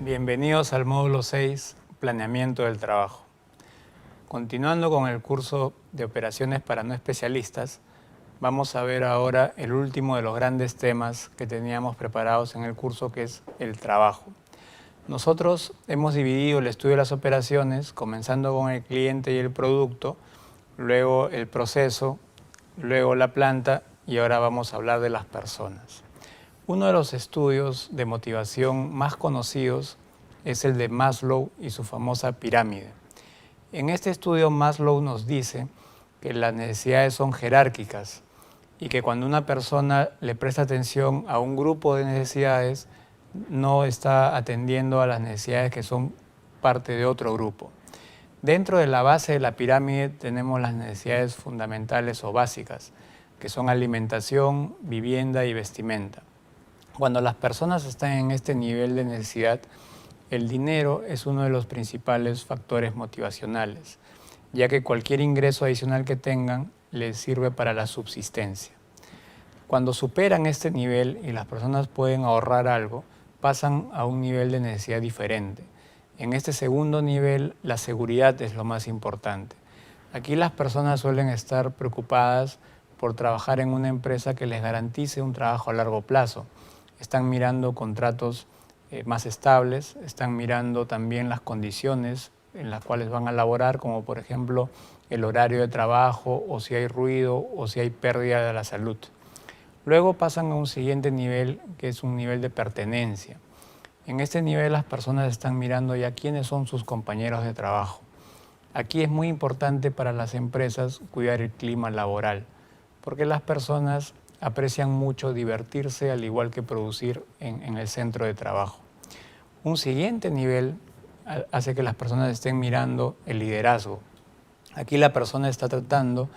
Bienvenidos al módulo 6, Planeamiento del Trabajo. Continuando con el curso de operaciones para no especialistas, vamos a ver ahora el último de los grandes temas que teníamos preparados en el curso, que es el trabajo. Nosotros hemos dividido el estudio de las operaciones, comenzando con el cliente y el producto, luego el proceso, luego la planta y ahora vamos a hablar de las personas. Uno de los estudios de motivación más conocidos es el de Maslow y su famosa pirámide. En este estudio Maslow nos dice que las necesidades son jerárquicas y que cuando una persona le presta atención a un grupo de necesidades, no está atendiendo a las necesidades que son parte de otro grupo. Dentro de la base de la pirámide tenemos las necesidades fundamentales o básicas, que son alimentación, vivienda y vestimenta. Cuando las personas están en este nivel de necesidad, el dinero es uno de los principales factores motivacionales, ya que cualquier ingreso adicional que tengan les sirve para la subsistencia. Cuando superan este nivel y las personas pueden ahorrar algo, pasan a un nivel de necesidad diferente. En este segundo nivel, la seguridad es lo más importante. Aquí las personas suelen estar preocupadas por trabajar en una empresa que les garantice un trabajo a largo plazo. Están mirando contratos más estables, están mirando también las condiciones en las cuales van a laborar, como por ejemplo el horario de trabajo, o si hay ruido, o si hay pérdida de la salud. Luego pasan a un siguiente nivel, que es un nivel de pertenencia. En este nivel las personas están mirando ya quiénes son sus compañeros de trabajo. Aquí es muy importante para las empresas cuidar el clima laboral, porque las personas aprecian mucho divertirse al igual que producir en el centro de trabajo. Un siguiente nivel hace que las personas estén mirando el liderazgo. Aquí la persona está tratando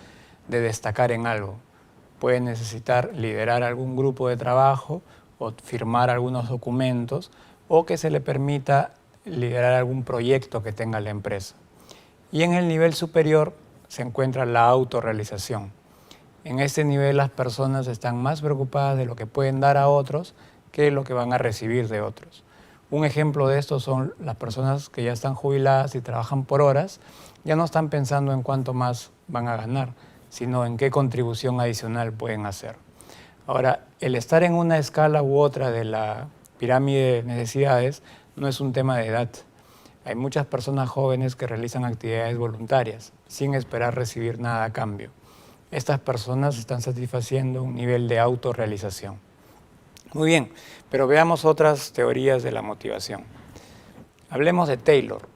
de destacar en algo. Puede necesitar liderar algún grupo de trabajo o firmar algunos documentos o que se le permita liderar algún proyecto que tenga la empresa. Y en el nivel superior se encuentra la autorrealización. En este nivel las personas están más preocupadas de lo que pueden dar a otros que lo que van a recibir de otros. Un ejemplo de esto son las personas que ya están jubiladas y trabajan por horas, ya no están pensando en cuánto más van a ganar, sino en qué contribución adicional pueden hacer. Ahora, el estar en una escala u otra de la pirámide de necesidades no es un tema de edad. Hay muchas personas jóvenes que realizan actividades voluntarias sin esperar recibir nada a cambio. Estas personas están satisfaciendo un nivel de autorrealización. Muy bien, pero veamos otras teorías de la motivación. Hablemos de Taylor.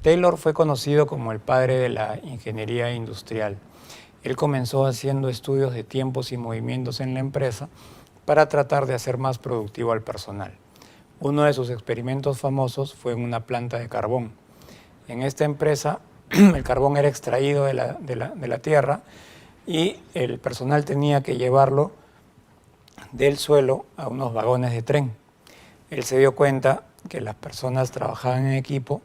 Taylor fue conocido como el padre de la ingeniería industrial. Él comenzó haciendo estudios de tiempos y movimientos en la empresa para tratar de hacer más productivo al personal. Uno de sus experimentos famosos fue en una planta de carbón. En esta empresa el carbón era extraído de la tierra y el personal tenía que llevarlo del suelo a unos vagones de tren. Él se dio cuenta que las personas trabajaban en equipo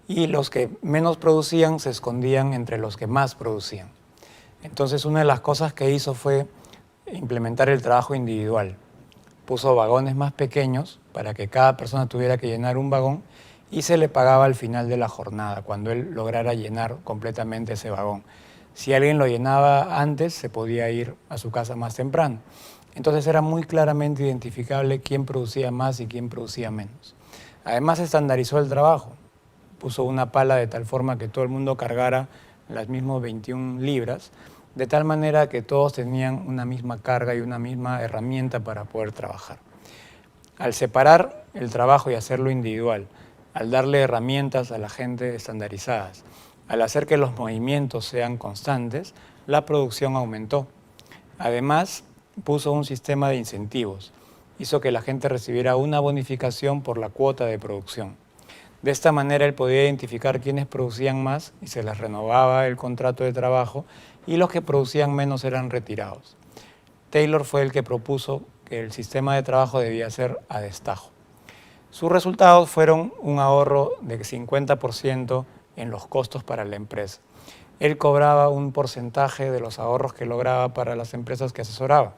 y los que menos producían se escondían entre los que más producían. Entonces una de las cosas que hizo fue implementar el trabajo individual. Puso vagones más pequeños para que cada persona tuviera que llenar un vagón y se le pagaba al final de la jornada, cuando él lograra llenar completamente ese vagón. Si alguien lo llenaba antes, se podía ir a su casa más temprano. Entonces era muy claramente identificable quién producía más y quién producía menos. Además estandarizó el trabajo. Puso una pala de tal forma que todo el mundo cargara las mismas 21 libras, de tal manera que todos tenían una misma carga y una misma herramienta para poder trabajar. Al separar el trabajo y hacerlo individual, al darle herramientas a la gente estandarizadas, al hacer que los movimientos sean constantes, la producción aumentó. Además, puso un sistema de incentivos. Hizo que la gente recibiera una bonificación por la cuota de producción. De esta manera él podía identificar quiénes producían más y se les renovaba el contrato de trabajo y los que producían menos eran retirados. Taylor fue el que propuso que el sistema de trabajo debía ser a destajo. Sus resultados fueron un ahorro de 50% en los costos para la empresa. Él cobraba un porcentaje de los ahorros que lograba para las empresas que asesoraba.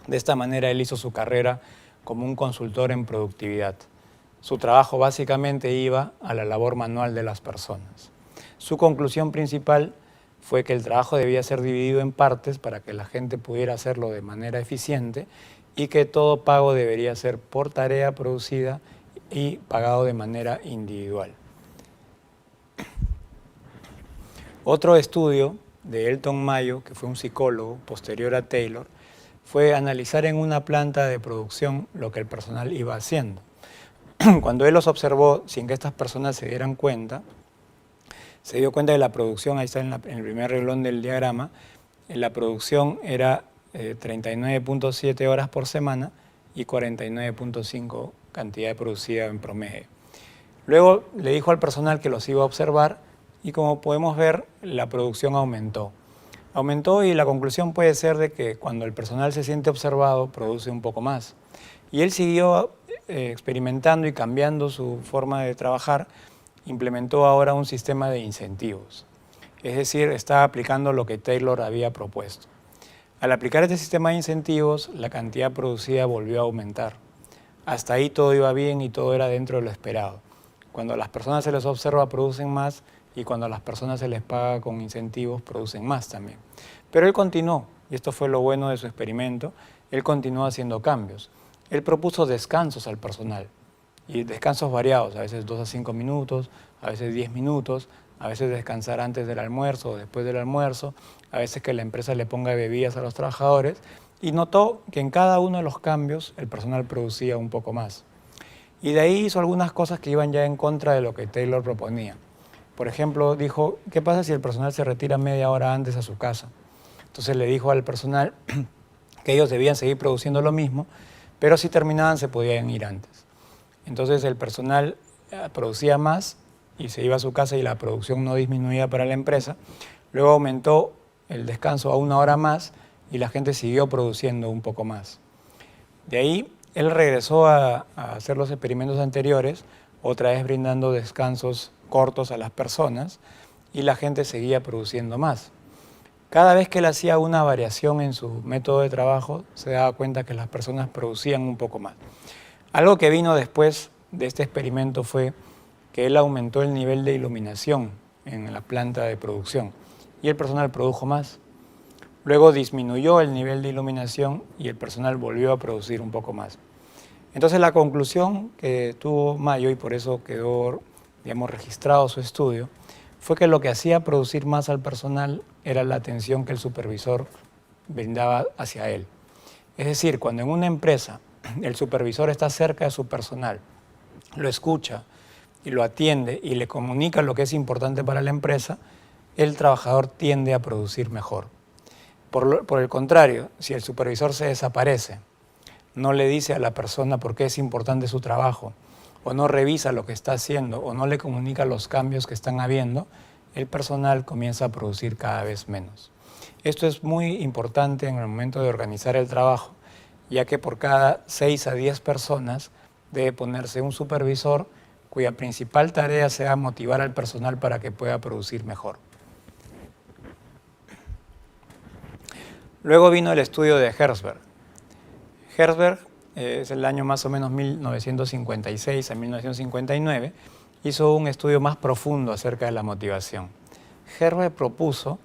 De esta manera él hizo su carrera como un consultor en productividad. Su trabajo básicamente iba a la labor manual de las personas. Su conclusión principal fue que el trabajo debía ser dividido en partes para que la gente pudiera hacerlo de manera eficiente y que todo pago debería ser por tarea producida y pagado de manera individual. Otro estudio de Elton Mayo, que fue un psicólogo posterior a Taylor, fue analizar en una planta de producción lo que el personal iba haciendo. Cuando él los observó sin que estas personas se dieran cuenta, se dio cuenta de la producción, ahí está en el primer renglón del diagrama, la producción era 39.7 horas por semana y 49.5 cantidad producida en promedio. Luego le dijo al personal que los iba a observar y como podemos ver, la producción aumentó. Aumentó y la conclusión puede ser de que cuando el personal se siente observado, produce un poco más. Y él siguió experimentando y cambiando su forma de trabajar, implementó ahora un sistema de incentivos. Es decir, está aplicando lo que Taylor había propuesto. Al aplicar este sistema de incentivos, la cantidad producida volvió a aumentar. Hasta ahí todo iba bien y todo era dentro de lo esperado. Cuando a las personas se les observa, producen más, y cuando a las personas se les paga con incentivos, producen más también. Pero él continuó, y esto fue lo bueno de su experimento, él continuó haciendo cambios. Él propuso descansos al personal, y descansos variados, a veces 2 a 5 minutos, a veces 10 minutos, a veces descansar antes del almuerzo o después del almuerzo, a veces que la empresa le ponga bebidas a los trabajadores, y notó que en cada uno de los cambios el personal producía un poco más. Y de ahí hizo algunas cosas que iban ya en contra de lo que Taylor proponía. Por ejemplo, dijo, ¿qué pasa si el personal se retira media hora antes a su casa? Entonces le dijo al personal que ellos debían seguir produciendo lo mismo, pero si terminaban se podían ir antes. Entonces el personal producía más y se iba a su casa y la producción no disminuía para la empresa. Luego aumentó el descanso a 1 hora más y la gente siguió produciendo un poco más. De ahí él regresó a hacer los experimentos anteriores, otra vez brindando descansos cortos a las personas y la gente seguía produciendo más. Cada vez que él hacía una variación en su método de trabajo, se daba cuenta que las personas producían un poco más. Algo que vino después de este experimento fue que él aumentó el nivel de iluminación en la planta de producción y el personal produjo más. Luego disminuyó el nivel de iluminación y el personal volvió a producir un poco más. Entonces la conclusión que tuvo Mayo, y por eso quedó, digamos, registrado su estudio, fue que lo que hacía producir más al personal era la atención que el supervisor brindaba hacia él. Es decir, cuando en una empresa el supervisor está cerca de su personal, lo escucha y lo atiende y le comunica lo que es importante para la empresa, el trabajador tiende a producir mejor. Por el contrario, si el supervisor se desaparece, no le dice a la persona por qué es importante su trabajo, o no revisa lo que está haciendo, o no le comunica los cambios que están habiendo, el personal comienza a producir cada vez menos. Esto es muy importante en el momento de organizar el trabajo, ya que por cada 6 a 10 personas debe ponerse un supervisor cuya principal tarea sea motivar al personal para que pueda producir mejor. Luego vino el estudio de Herzberg. Herzberg es el año más o menos 1956 a 1959, hizo un estudio más profundo acerca de la motivación. Herzberg propuso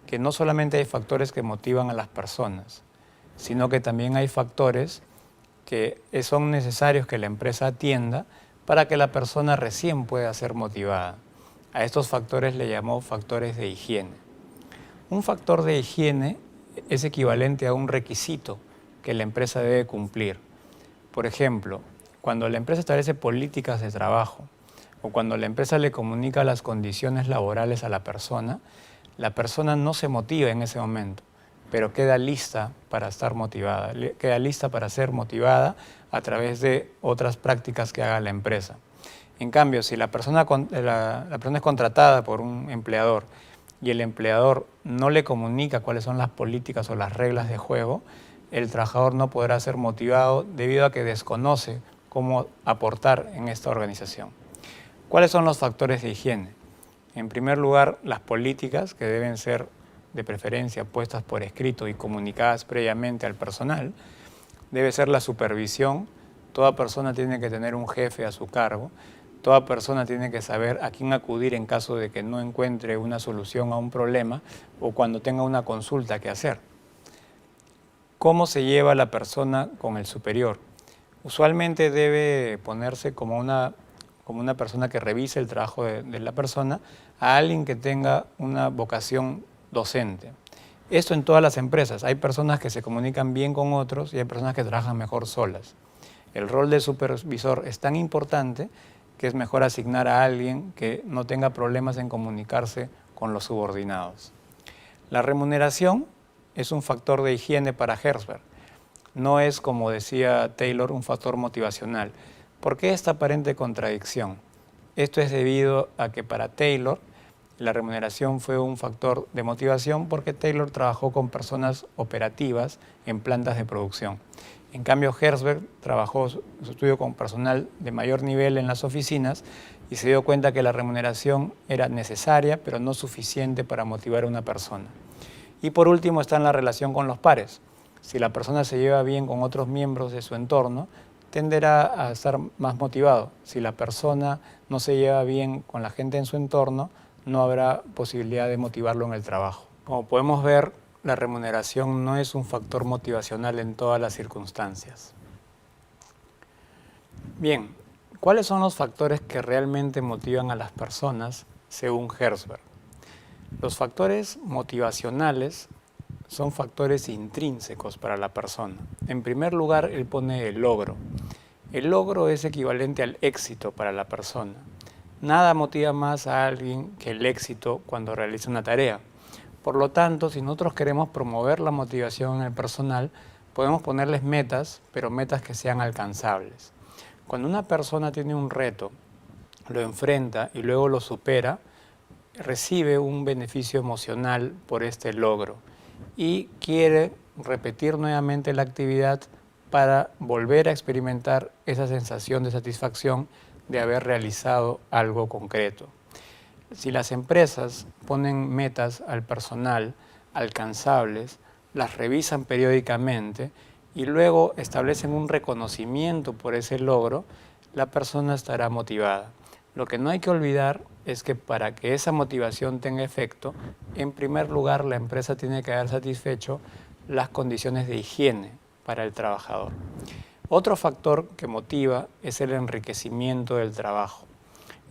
que no solamente hay factores que motivan a las personas, sino que también hay factores que son necesarios que la empresa atienda para que la persona recién pueda ser motivada. A estos factores le llamó factores de higiene. Un factor de higiene es equivalente a un requisito que la empresa debe cumplir. Por ejemplo, cuando la empresa establece políticas de trabajo o cuando la empresa le comunica las condiciones laborales a la persona no se motiva en ese momento, pero queda lista para estar motivada, queda lista para ser motivada a través de otras prácticas que haga la empresa. En cambio, si la persona es contratada por un empleador y el empleador no le comunica cuáles son las políticas o las reglas de juego, el trabajador no podrá ser motivado debido a que desconoce cómo aportar en esta organización. ¿Cuáles son los factores de higiene? En primer lugar, las políticas que deben ser de preferencia puestas por escrito y comunicadas previamente al personal. Debe ser la supervisión toda persona tiene que tener un jefe a su cargo, toda persona tiene que saber a quién acudir en caso de que no encuentre una solución a un problema o cuando tenga una consulta que hacer. ¿Cómo se lleva la persona con el superior? Usualmente debe ponerse como una persona que revise el trabajo de la persona a alguien que tenga una vocación docente. Esto en todas las empresas. Hay personas que se comunican bien con otros y hay personas que trabajan mejor solas. El rol de supervisor es tan importante que es mejor asignar a alguien que no tenga problemas en comunicarse con los subordinados. La remuneración es un factor de higiene para Herzberg. No es, como decía Taylor, un factor motivacional. ¿Por qué esta aparente contradicción? Esto es debido a que para Taylor la remuneración fue un factor de motivación porque Taylor trabajó con personas operativas en plantas de producción. En cambio, Herzberg trabajó su estudio con personal de mayor nivel en las oficinas y se dio cuenta que la remuneración era necesaria, pero no suficiente para motivar a una persona. Y por último está en la relación con los pares. Si la persona se lleva bien con otros miembros de su entorno, tenderá a estar más motivado. Si la persona no se lleva bien con la gente en su entorno, no habrá posibilidad de motivarlo en el trabajo. Como podemos ver, la remuneración no es un factor motivacional en todas las circunstancias. Bien, ¿cuáles son los factores que realmente motivan a las personas según Herzberg? Los factores motivacionales son factores intrínsecos para la persona. En primer lugar, él pone el logro. El logro es equivalente al éxito para la persona. Nada motiva más a alguien que el éxito cuando realiza una tarea. Por lo tanto, si nosotros queremos promover la motivación en el personal, podemos ponerles metas, pero metas que sean alcanzables. Cuando una persona tiene un reto, lo enfrenta y luego lo supera, recibe un beneficio emocional por este logro y quiere repetir nuevamente la actividad para volver a experimentar esa sensación de satisfacción de haber realizado algo concreto. Si las empresas ponen metas al personal alcanzables, las revisan periódicamente y luego establecen un reconocimiento por ese logro, la persona estará motivada. Lo que no hay que olvidar es que para que esa motivación tenga efecto, en primer lugar la empresa tiene que haber satisfecho las condiciones de higiene para el trabajador. Otro factor que motiva es el enriquecimiento del trabajo.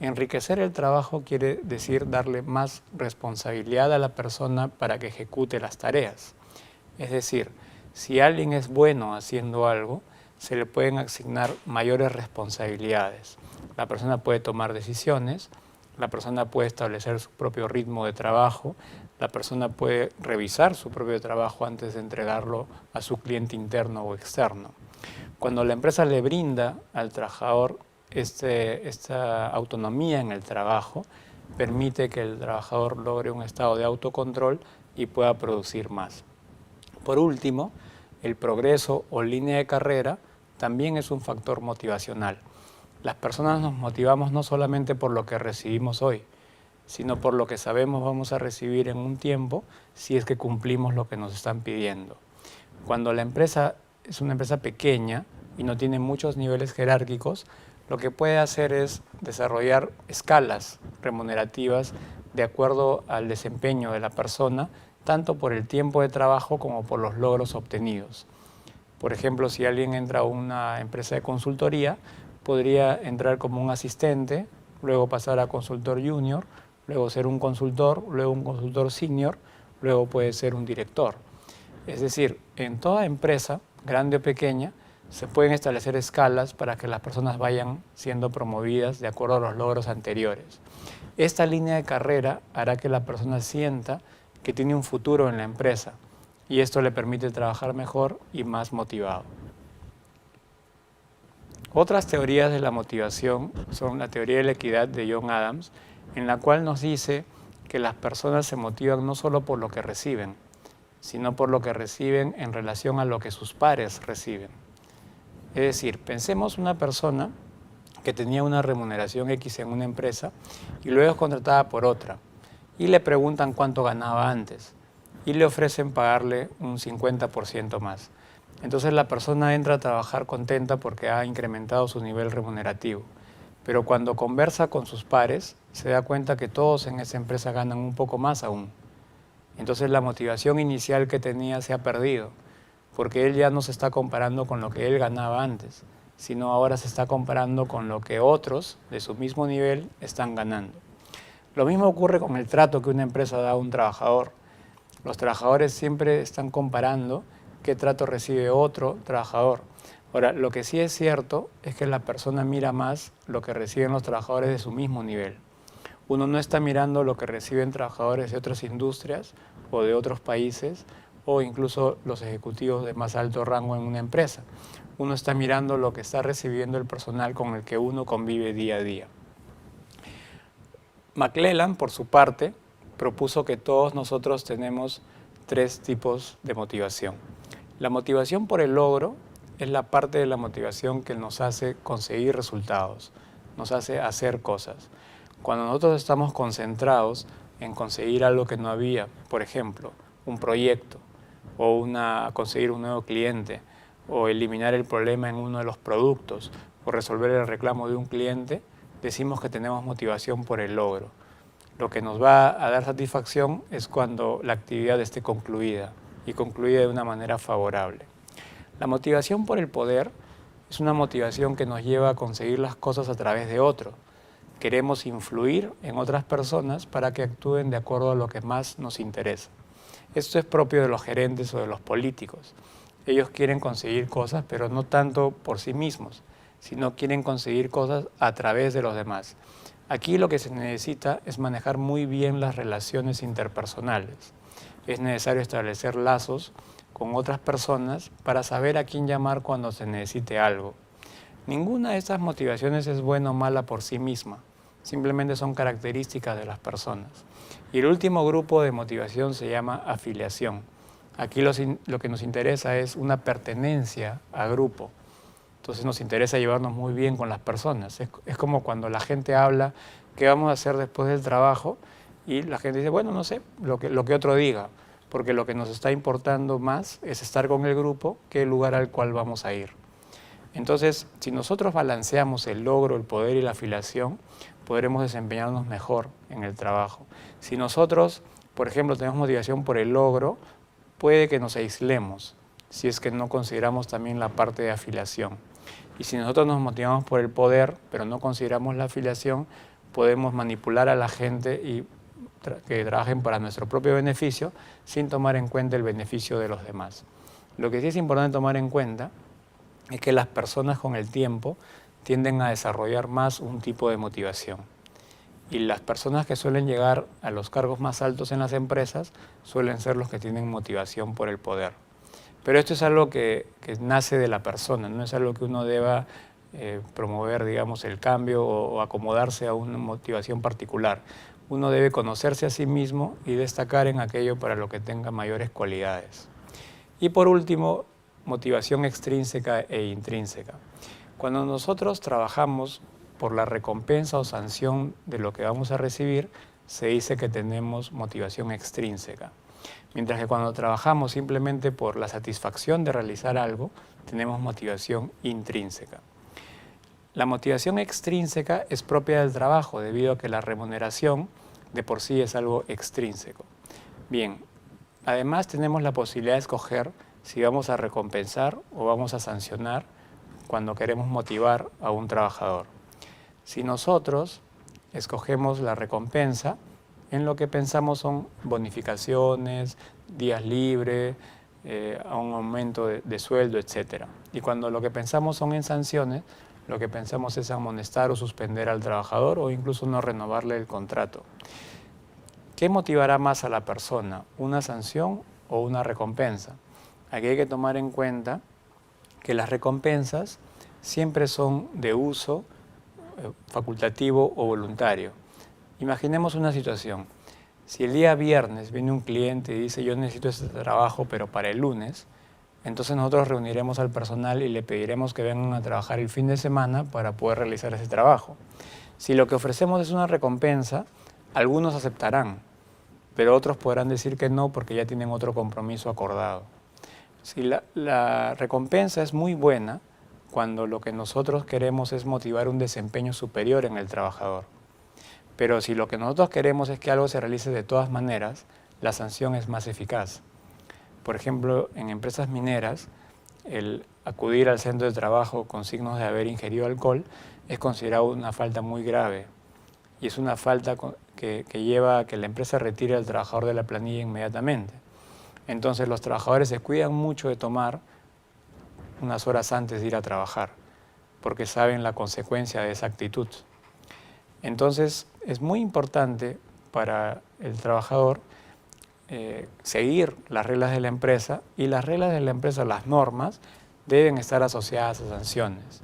Enriquecer el trabajo quiere decir darle más responsabilidad a la persona para que ejecute las tareas. Es decir, si alguien es bueno haciendo algo, se le pueden asignar mayores responsabilidades. La persona puede tomar decisiones, la persona puede establecer su propio ritmo de trabajo, la persona puede revisar su propio trabajo antes de entregarlo a su cliente interno o externo. Cuando la empresa le brinda al trabajador esta autonomía en el trabajo, permite que el trabajador logre un estado de autocontrol y pueda producir más. Por último, el progreso o línea de carrera también es un factor motivacional. Las personas nos motivamos no solamente por lo que recibimos hoy, sino por lo que sabemos vamos a recibir en un tiempo si es que cumplimos lo que nos están pidiendo. Cuando la empresa es una empresa pequeña y no tiene muchos niveles jerárquicos, lo que puede hacer es desarrollar escalas remunerativas de acuerdo al desempeño de la persona, tanto por el tiempo de trabajo como por los logros obtenidos. Por ejemplo, si alguien entra a una empresa de consultoría, podría entrar como un asistente, luego pasar a consultor junior, luego ser un consultor senior, luego puede ser un director. Es decir, en toda empresa, grande o pequeña, se pueden establecer escalas para que las personas vayan siendo promovidas de acuerdo a los logros anteriores. Esta línea de carrera hará que la persona sienta que tiene un futuro en la empresa y esto le permite trabajar mejor y más motivado. Otras teorías de la motivación son la teoría de la equidad de John Adams, en la cual nos dice que las personas se motivan no solo por lo que reciben, sino por lo que reciben en relación a lo que sus pares reciben. Es decir, pensemos una persona que tenía una remuneración X en una empresa y luego es contratada por otra y le preguntan cuánto ganaba antes y le ofrecen pagarle un 50% más. Entonces la persona entra a trabajar contenta porque ha incrementado su nivel remunerativo. Pero cuando conversa con sus pares, se da cuenta que todos en esa empresa ganan un poco más aún. Entonces la motivación inicial que tenía se ha perdido, porque él ya no se está comparando con lo que él ganaba antes, sino ahora se está comparando con lo que otros de su mismo nivel están ganando. Lo mismo ocurre con el trato que una empresa da a un trabajador. Los trabajadores siempre están comparando qué trato recibe otro trabajador. Ahora, lo que sí es cierto es que la persona mira más lo que reciben los trabajadores de su mismo nivel. Uno no está mirando lo que reciben trabajadores de otras industrias o de otros países o incluso los ejecutivos de más alto rango en una empresa. Uno está mirando lo que está recibiendo el personal con el que uno convive día a día. McClelland, por su parte, propuso que todos nosotros tenemos 3 tipos de motivación. La motivación por el logro es la parte de la motivación que nos hace conseguir resultados, nos hace hacer cosas. Cuando nosotros estamos concentrados en conseguir algo que no había, por ejemplo, un proyecto o conseguir un nuevo cliente o eliminar el problema en uno de los productos o resolver el reclamo de un cliente, decimos que tenemos motivación por el logro. Lo que nos va a dar satisfacción es cuando la actividad esté concluida y concluida de una manera favorable. La motivación por el poder es una motivación que nos lleva a conseguir las cosas a través de otro. Queremos influir en otras personas para que actúen de acuerdo a lo que más nos interesa. Esto es propio de los gerentes o de los políticos. Ellos quieren conseguir cosas, pero no tanto por sí mismos, sino quieren conseguir cosas a través de los demás. Aquí lo que se necesita es manejar muy bien las relaciones interpersonales. Es necesario establecer lazos con otras personas para saber a quién llamar cuando se necesite algo. Ninguna de estas motivaciones es buena o mala por sí misma, simplemente son características de las personas. Y el último grupo de motivación se llama afiliación. Aquí lo que nos interesa es una pertenencia a grupo. Entonces nos interesa llevarnos muy bien con las personas. Es como cuando la gente habla qué vamos a hacer después del trabajo y la gente dice, bueno, no sé, lo que otro diga, porque lo que nos está importando más es estar con el grupo que el lugar al cual vamos a ir. Entonces, si nosotros balanceamos el logro, el poder y la afiliación, podremos desempeñarnos mejor en el trabajo. Si nosotros, por ejemplo, tenemos motivación por el logro, puede que nos aislemos, si es que no consideramos también la parte de afiliación. Y si nosotros nos motivamos por el poder, pero no consideramos la afiliación, podemos manipular a la gente y que trabajen para nuestro propio beneficio sin tomar en cuenta el beneficio de los demás. Lo que sí es importante tomar en cuenta es que las personas con el tiempo tienden a desarrollar más un tipo de motivación. Y las personas que suelen llegar a los cargos más altos en las empresas suelen ser los que tienen motivación por el poder. Pero esto es algo que nace de la persona, no es algo que uno deba promover, digamos, el cambio o acomodarse a una motivación particular. Uno debe conocerse a sí mismo y destacar en aquello para lo que tenga mayores cualidades. Y por último, motivación extrínseca e intrínseca. Cuando nosotros trabajamos por la recompensa o sanción de lo que vamos a recibir, se dice que tenemos motivación extrínseca. Mientras que cuando trabajamos simplemente por la satisfacción de realizar algo, tenemos motivación intrínseca. La motivación extrínseca es propia del trabajo debido a que la remuneración de por sí es algo extrínseco. Bien, además tenemos la posibilidad de escoger si vamos a recompensar o vamos a sancionar cuando queremos motivar a un trabajador. Si nosotros escogemos la recompensa, en lo que pensamos son bonificaciones, días libres, a un aumento de sueldo, etc. Y cuando lo que pensamos son en sanciones, lo que pensamos es amonestar o suspender al trabajador o incluso no renovarle el contrato. ¿Qué motivará más a la persona? ¿Una sanción o una recompensa? Aquí hay que tomar en cuenta que las recompensas siempre son de uso facultativo o voluntario. Imaginemos una situación. Si el día viernes viene un cliente y dice yo necesito este trabajo pero para el lunes, entonces nosotros reuniremos al personal y le pediremos que vengan a trabajar el fin de semana para poder realizar ese trabajo. Si lo que ofrecemos es una recompensa, algunos aceptarán, pero otros podrán decir que no porque ya tienen otro compromiso acordado. Si la recompensa es muy buena cuando lo que nosotros queremos es motivar un desempeño superior en el trabajador. Pero si lo que nosotros queremos es que algo se realice de todas maneras, la sanción es más eficaz. Por ejemplo, en empresas mineras, el acudir al centro de trabajo con signos de haber ingerido alcohol es considerado una falta muy grave y es una falta que lleva a que la empresa retire al trabajador de la planilla inmediatamente. Entonces los trabajadores se cuidan mucho de tomar unas horas antes de ir a trabajar porque saben la consecuencia de esa actitud. Entonces es muy importante para el trabajador seguir las reglas de la empresa, y las reglas de la empresa, las normas, deben estar asociadas a sanciones.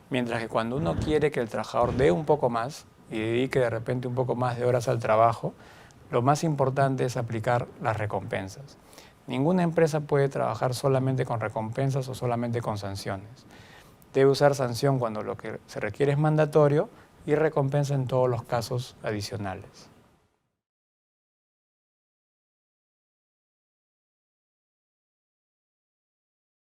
Mientras que cuando uno quiere que el trabajador dé un poco más y dedique de repente un poco más de horas al trabajo, lo más importante es aplicar las recompensas. Ninguna empresa puede trabajar solamente con recompensas o solamente con sanciones. Debe usar sanción cuando lo que se requiere es mandatorio y recompensa en todos los casos adicionales.